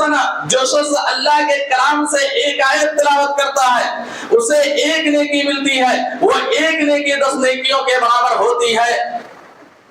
حسنہ، جو شخص اللہ کے کلام سے ایک آیت تلاوت کرتا ہے اسے ایک نیکی ملتی ہے، وہ ایک نیکی 10 نیکیوں کے برابر ہوتی ہے۔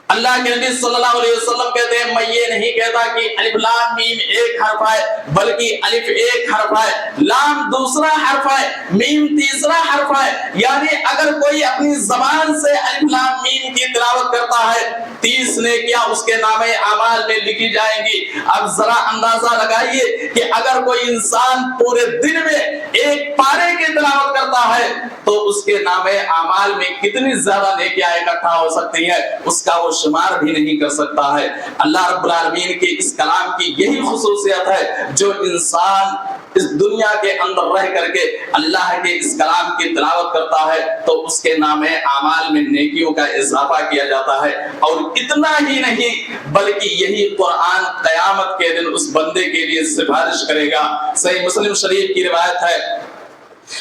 اللہ کے نبی صلی اللہ علیہ وسلم کہتے ہیں میں یہ نہیں کہتا کہ الف لام میم ایک حرف ہے، بلکہ الف ایک حرف ہے، لام دوسرا حرف ہے، میم تیسرا حرف ہے، یعنی اگر کوئی اپنی زبان سے الف لام میم کی تلاوت کرتا ہے 30 نیکیاں اس کے نامے اعمال میں لکھی جائیں گی۔ اب ذرا اندازہ لگائیے کہ اگر کوئی انسان پورے دن میں ایک پارے کی تلاوت کرتا ہے تو اس کے نامے اعمال میں کتنی زیادہ نیکیاں اکٹھا ہو سکتی ہیں، اس کا وہ شمار بھی نہیں کر سکتا ہے۔ اللہ رب العالمین کے اس کلام کی یہی خصوصیت ہے، جو انسان اس دنیا کے اندر رہ کر کے اللہ کے اس کلام کی تلاوت کرتا ہے تو اس کے نامے اعمال میں نیکیوں کا اضافہ کیا جاتا ہے۔ اور اتنا ہی نہیں بلکہ یہی قرآن قیامت کے دن اس بندے کے لیے سفارش کرے گا۔ صحیح مسلم شریف کی روایت ہے،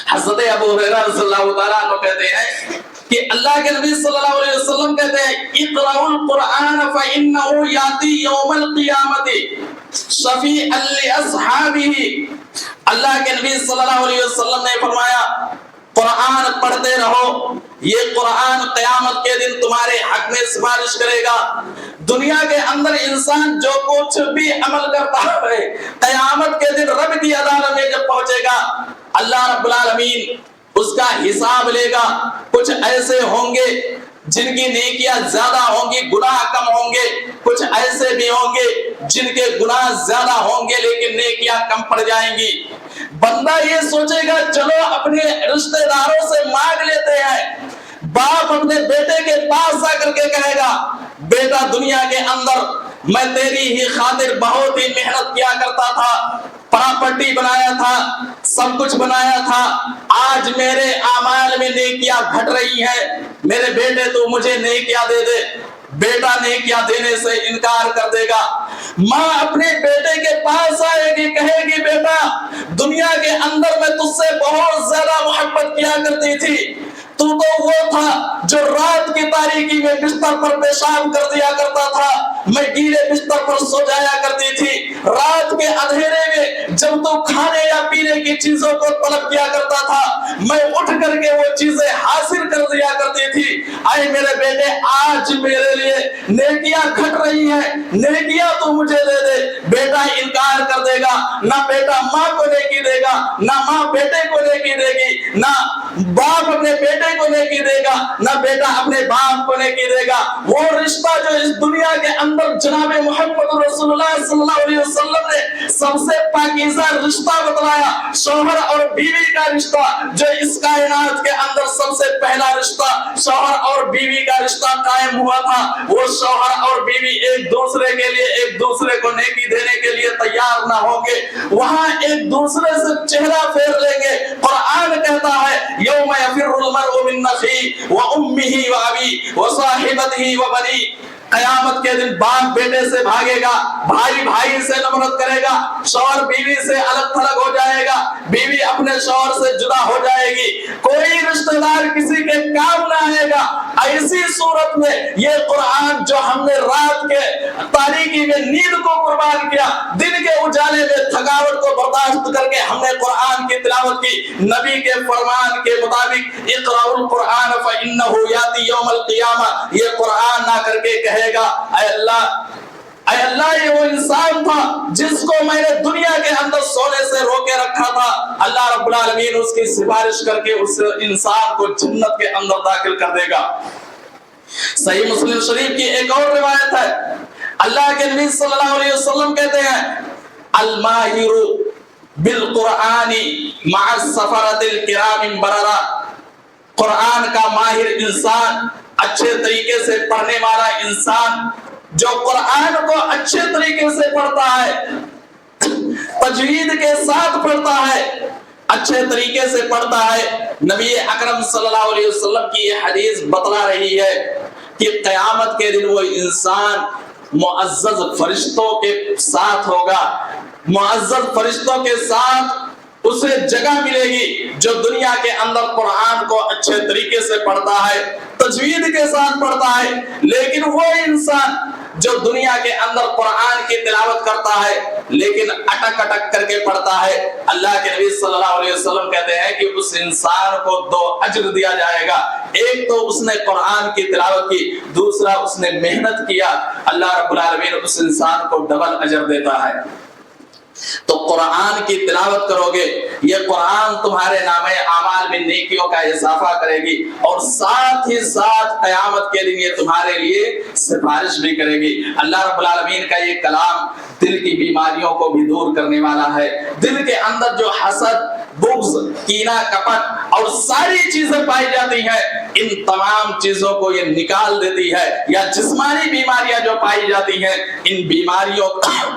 حضرت ابو ہریرہ رضی اللہ تعالیٰ عنہ کہتے ہیں کہ اللہ کے نبی صلی اللہ علیہ وسلم کہتے ہیں اقرأوا القرآن فإنه یاتی یوم القیامت شفیعا لأصحابہ۔ اللہ کے نبی صلی اللہ علیہ وسلم نے فرمایا قرآن پڑھتے رہو، یہ قرآن قیامت کے دن تمہارے حق میں سفارش کرے گا۔ دنیا کے اندر انسان جو کچھ بھی عمل کرتا ہے قیامت کے دن رب کی عدالت میں جب پہنچے گا اللہ رب العالمین اس کا حساب لے گا۔ کچھ ایسے ہوں گے جن کی نیکیاں زیادہ ہوں گی، گناہ کم ہوں گے، کچھ ایسے بھی ہوں گے جن کے گناہ زیادہ ہوں گے لیکن نیکیاں کم پڑ جائیں گی۔ بندہ یہ سوچے گا چلو اپنے رشتہ داروں سے مانگ لیتے ہیں، باپ اپنے بیٹے کے پاس آ کر کے کہے گا بیٹا دنیا کے اندر میں تیری ہی خاطر بہت ہی محنت کیا کرتا تھا، پراپرٹی بنایا تھا، سب کچھ بنایا تھا، آج میرے اعمال میں نیکیاں گھٹ رہی ہیں، میرے بیٹے تو مجھے نیکیاں دے دے۔ بیٹا نیکیاں دینے سے انکار کر دے گا۔ ماں اپنے بیٹے کے پاس آئے گی، کہے گی بیٹا دنیا کے اندر میں تجھ سے بہت زیادہ محبت کیا کرتی تھی، تو وہ تھا جو رات کی تاریکی میں بستر پر پیشاب کر دیا کرتا تھا، میں گیلے بستر پر سو جایا کرتی تھی، رات کے اندھیرے میں جب تو کھانے یا پینے کی چیزوں کو طلب کیا کرتا تھا میں اٹھ کر کے وہ چیزیں حاصل کر دیا کرتی تھی۔ اے میرے بیٹے آج میرے لیے نیکیاں گھٹ رہی ہیں، نیکیاں تو مجھے دے دے۔ بیٹا انکار کر دے گا، نہ بیٹا ماں کو نیکی دے گا، نہ ماں بیٹے کو نیکی دے گی، نہ باپ اپنے بیٹے کو نیکی دے گا، نہ بیٹا اپنے باپ کو نیکی دے گا۔ وہ رشتہ جو اس دنیا کے اندر جناب محمد رسول اللہ صلی اللہ علیہ وسلم نے سب سے پاکیزہ رشتہ بتلایا، شوہر اور بیوی کا رشتہ، جو اس کائنات کے اندر سب سے پہلا رشتہ شوہر اور بیوی کا رشتہ قائم ہوا تھا، وہ شوہر اور بیوی ایک دوسرے کے لیے ایک دوسرے کو نیکی دینے کے لیے تیار نہ ہوں گے، وہاں ایک دوسرے سے چہرہ پھیر لیں گے۔ قرآن کہتا ہے یوم یفر المرء من اخیہ وامہ وابیہ وصاحبتہ وبنیہ، قیامت کے دن باپ بیٹے سے بھاگے گا، بھائی بھائی سے نفرت کرے گا، شوہر بیوی سے الگ تھلگ ہو جائے گا، بیوی اپنے شوہر سے جدا ہو جائے گی، کوئی رشتہ دار کسی کے کام نہ آئے گا۔ ایسی صورت میں یہ قرآن جو ہم نے رات کے تاریکی میں نیند کو قربان کیا، دن کے اجالے میں تھکاوٹ کو برداشت کر کے ہم نے قرآن کی تلاوت کی، نبی کے فرمان کے مطابق اقرأوا القرآن فإنه یاتی یوم القیامہ، یہ قرآن نہ کر کے کہے گا اے اللہ یہ وہ انسان تھا جس کو میں نے دنیا کے اندر سونے سے روکے رکھا تھا، اللہ رب العالمین اس کی سفارش کر کے اس انسان کو جنت کے اندر داخل کر دے گا۔ صحیح مسلم شریف کی ایک اور روایت ہے، اللہ کے نبی صلی اللہ علیہ وسلم کہتے ہیں الماہر بالقرآن مع السفرۃ الکرام بررہ، قرآن کا ماہر انسان، اچھے طریقے سے پڑھنے والا انسان جو قرآن کو اچھے طریقے سے پڑھتا ہے، تجوید کے ساتھ پڑھتا ہے، اچھے طریقے سے پڑھتا ہے، نبی اکرم صلی اللہ علیہ وسلم کی یہ حدیث بتلا رہی ہے کہ قیامت کے دن وہ انسان معزز فرشتوں کے ساتھ ہوگا، معزز فرشتوں کے ساتھ اسے جگہ ملے گی جو دنیا کے اندر قرآن کو اچھے طریقے سے پڑھتا ہے، تجوید کے ساتھ پڑھتا ہے، لیکن وہ انسان جو دنیا کے اندر قرآن کی تلاوت کرتا ہے لیکن اٹک اٹک کر کے پڑھتا ہے، اللہ کے نبی صلی اللہ علیہ وسلم کہتے ہیں کہ اس انسان کو 2 اجر دیا جائے گا، ایک تو اس نے قرآن کی تلاوت کی، دوسرا اس نے محنت کیا، اللہ رب العالمین اس انسان کو ڈبل اجر دیتا ہے۔ تو قرآن کی تلاوت کرو گے، یہ قرآن تمہارے نامہ اعمال میں نیکیوں کا اضافہ کرے گی، اور ساتھ ہی ساتھ قیامت کے دن یہ تمہارے لیے سفارش بھی کرے گی۔ اللہ رب العالمین کا یہ کلام دل کی بیماریوں کو بھی دور کرنے والا ہے۔ دل کے اندر جو حسد، بغض، کینہ، کپٹ اور ساری چیزیں پائی جاتی ہیں، ان تمام چیزوں کو یہ نکال دیتی ہے۔ یا جسمانی بیماریاں جو پائی جاتی ہیں، ان بیماریوں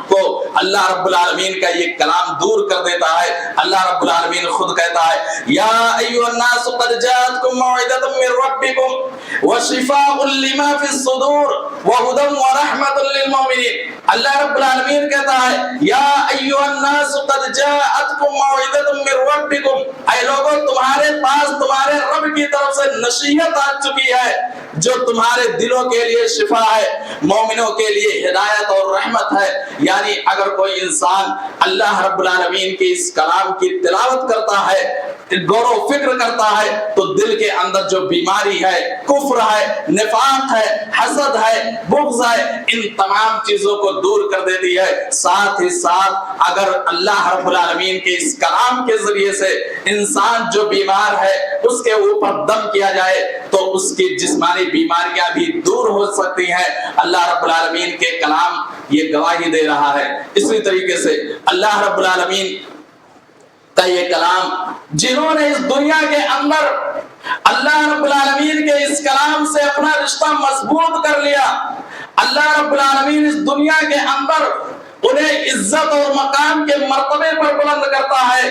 کو اللہ رب العالمین کا یہ کلام دور کر دیتا ہے۔ اللہ رب العالمین خود کہتا ہے یا ایھا الناس قد جاءتکم موعظۃ من ربکم وشفاء لما فی الصدور وہدی ورحمۃ للمؤمنین۔ اللہ رب العالمین کہتا ہے یا ایھا الناس قد جاءتکم موعظۃ من ربکم، اے لوگوں تمہارے پاس تمہارے رب کی طرف سے نصیحت آ چکی ہے جو تمہارے دلوں کے لیے شفا ہے، مومنوں کے لیے ہدایت اور رحمت ہے۔ یعنی اگر کوئی انسان اللہ رب العالمین کے اس کلام کی تلاوت کرتا ہے، غور و فکر کرتا ہے، تو دل کے اندر جو بیماری ہے، کفر ہے، نفاق ہے، حسد ہے، بغض ہے، ان تمام چیزوں کو دور کر دیتی ہے۔ ساتھ ہی ساتھ اگر اللہ رب العالمین کے اس کلام کے ذریعے سے انسان جو بیمار ہے اس کے اوپر دم کیا جائے تو اس کی جسمانی بیماریاں بھی دور ہو سکتی ہیں۔ اللہ رب العالمین کے کلام یہ گواہی دے رہا ہے۔ اسی طریقے سے اللہ رب العالمین کا یہ کلام، جنہوں نے اس دنیا کے اندر اللہ رب العالمین کے اس کلام سے اپنا رشتہ مضبوط کر لیا، اللہ رب العالمین اس دنیا کے اندر انہیں عزت اور مقام کے مرتبے پر بلند کرتا ہے۔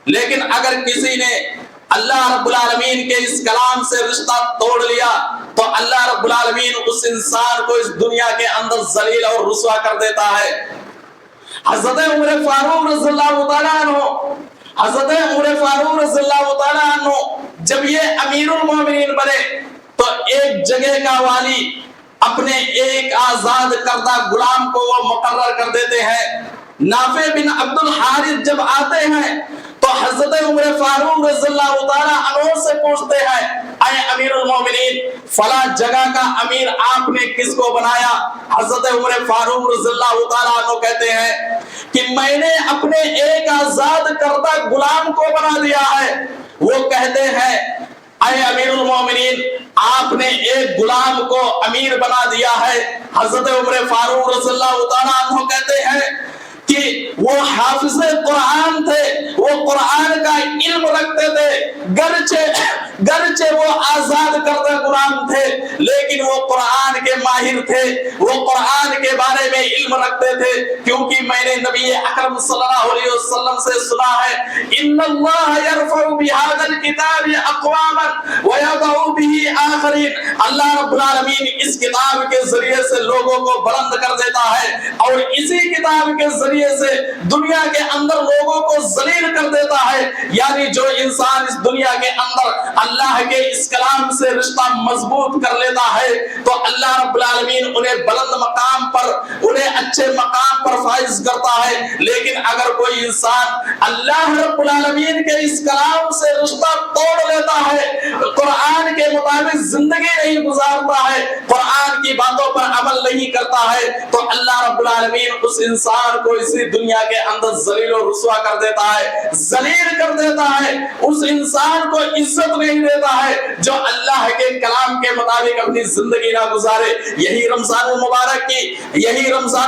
لیکن اگر کسی نے اللہ رب العالمین کے اس کلام سے رشتہ توڑ لیا تو اللہ رب العالمین اس انسان کو اس دنیا کے اندر ذلیل اور رسوا کر دیتا ہے۔ حضرت عمر فاروق رضی اللہ تعالیٰ عنہ، حضرت عمر فاروق رضی اللہ تعالیٰ عنہ جب یہ امیر المومنین بنے تو ایک جگہ کا والی اپنے ایک آزاد کردہ غلام کو وہ مقرر کر دیتے ہیں۔ نافع بن عبد الحارث جب آتے ہیں تو حضرت عمر فاروق رضی اللہ تعالیٰ عنہ سے پوچھتے ہیں اے امیر المومنین فلاں جگہ کا امیر آپ نے کس کو بنایا؟ حضرت عمر فاروق رضی اللہ تعالیٰ عنہ کہتے ہیں کہ میں نے اپنے ایک آزاد کردہ غلام کو بنا دیا ہے۔ وہ کہتے ہیں اے امیر المومنین آپ نے ایک غلام کو امیر بنا دیا ہے۔ حضرت عمر فاروق رضی اللہ تعالیٰ عنہ کہتے ہیں کہ وہ حافظ قرآن تھے، وہ قرآن کا علم رکھتے تھے، گرچہ وہ آزاد کردہ غلام تھے لیکن وہ قرآن کے ماہر تھے، وہ قرآن کے بارے میں علم رکھتے تھے، کیونکہ میں نے نبی اکرم صلی اللہ علیہ وسلم سے سنا ہے ان اللہ یرفع بہذا الکتاب اقواما ویضع بہ آخرین، اللہ رب العالمین اس کتاب کے ذریعے سے لوگوں کو بلند کر دیتا ہے اور اسی کتاب کے ذریعے سے دنیا کے اندر لوگوں کو ذلیل کر دیتا ہے۔ یعنی جو انسان اس دنیا کے اندر اللہ کے اس کلام سے رشتہ مضبوط کر لیتا ہے تو اللہ رب العالمین انہیں بلند مقام پر، انہیں اچھے مقام پر فائز کرتا ہے۔ لیکن اگر کوئی انسان اللہ رب العالمین کے اس کلام سے رشتہ توڑ لیتا ہے، قرآن کے مطابق زندگی نہیں گزارتا ہے، قرآن کی باتوں پر عمل نہیں کرتا ہے، تو اللہ رب العالمین اس انسان کو اسی دنیا کے اندر ذلیل و رسوا کر دیتا ہے، ذلیل کر دیتا ہے، اس انسان کو عزت نہیں دیتا ہے جو اللہ کے کلام کے مطابق اپنی زندگی نہ گزارے۔ یہی رمضان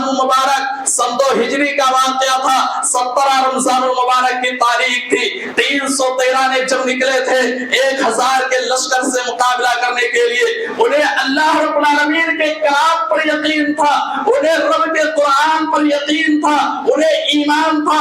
المبارک سن 2 ہجری کا واقعہ تھا۔ 17 رمضان المبارک کی تاریخ تھی۔ 313 نے جب نکلے تھے 1000 کے لشکر سے مقابلہ کرنے کے لیے، انہیں اللہ رب العالمین کے کلام پر یقین تھا، انہیں رب کے قرآن پر یقین تھا، انہیں ایمان تھا